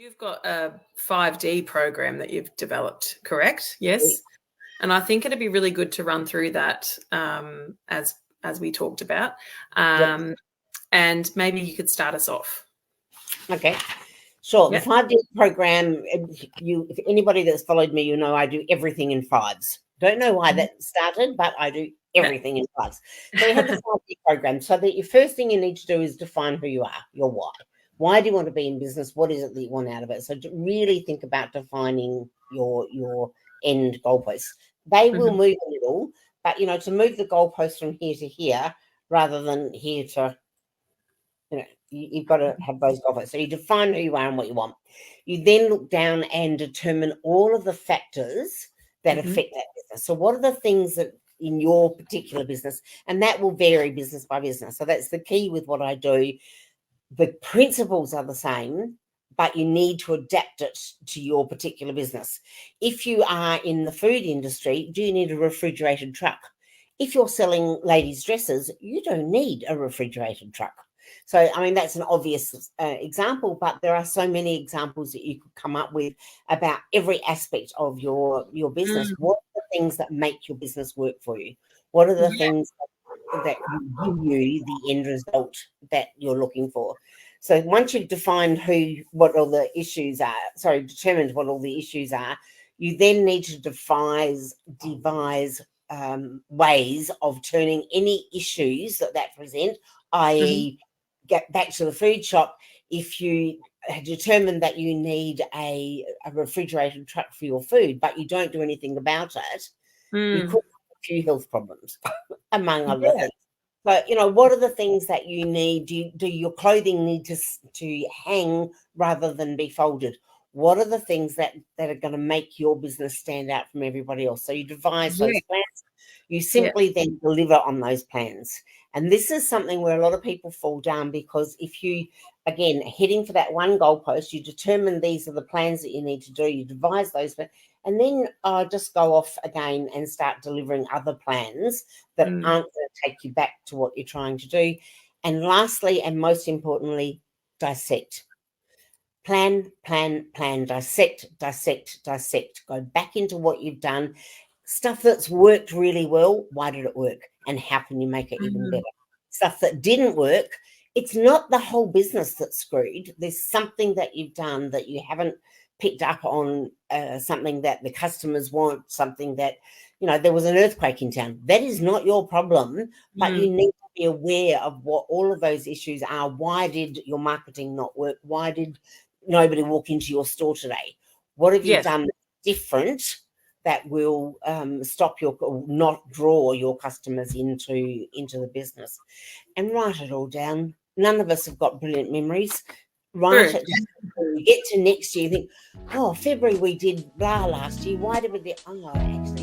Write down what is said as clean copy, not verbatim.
You've got a 5D program that you've developed, correct? Yes. And I think it'd be really good to run through that as we talked about. And maybe you could start us off. Okay. Sure. Yep. The 5D program, if anybody that's followed me, you know I do everything in fives. Don't know why that started, but I do everything in fives. So we have the 5D program. So the first thing you need to do is define who you are, your why. Why do you want to be in business? What is it that you want out of it? So to really think about defining your end goalposts. They will move a little, but, to move the goalpost from here to here rather than here to, you've got to have those goalposts. So you define who you are and what you want. You then look down and determine all of the factors that affect that business. So what are the things that in your particular business, and that will vary business by business. So that's the key with what I do. The principles are the same, but you need to adapt it to your particular business. If you are in the food industry, do you need a refrigerated truck? If you're selling ladies' dresses, you don't need a refrigerated truck. So, that's an obvious example, but there are so many examples that you could come up with about every aspect of your business. What are the things that make your business work for you? What are the things that give you the end result that you're looking for? So once you've defined determined what all the issues are, you then need to devise ways of turning any issues that present, i.e. get back to the food shop. If you determine that you need a refrigerated truck for your food, but you don't do anything about it, you could have a few health problems, among other things. So, what are the things that you need? Do your clothing need to hang rather than be folded? What are the things that are going to make your business stand out from everybody else? So you devise those plans. You simply then deliver on those plans. And this is something where a lot of people fall down, because if you, again, heading for that one goalpost, you determine these are the plans that you need to do, you devise those, and then just go off again and start delivering other plans that aren't going to take you back to what you're trying to do. And lastly, and most importantly, dissect. Plan, dissect. Go back into what you've done. Stuff that's worked really well, why did it work? And how can you make it even better? Stuff that didn't work, it's not the whole business that's screwed. There's something that you've done that you haven't picked up on, something that the customers want, something that, there was an earthquake in town. That is not your problem, but you need to be aware of what all of those issues are. Why did your marketing not work? Why did nobody walk into your store today? What have you done different that will not draw your customers into the business? And write it all down. None of us have got brilliant memories. Write it down. When you get to next year, you think, February we did blah last year. Why did we do? Actually,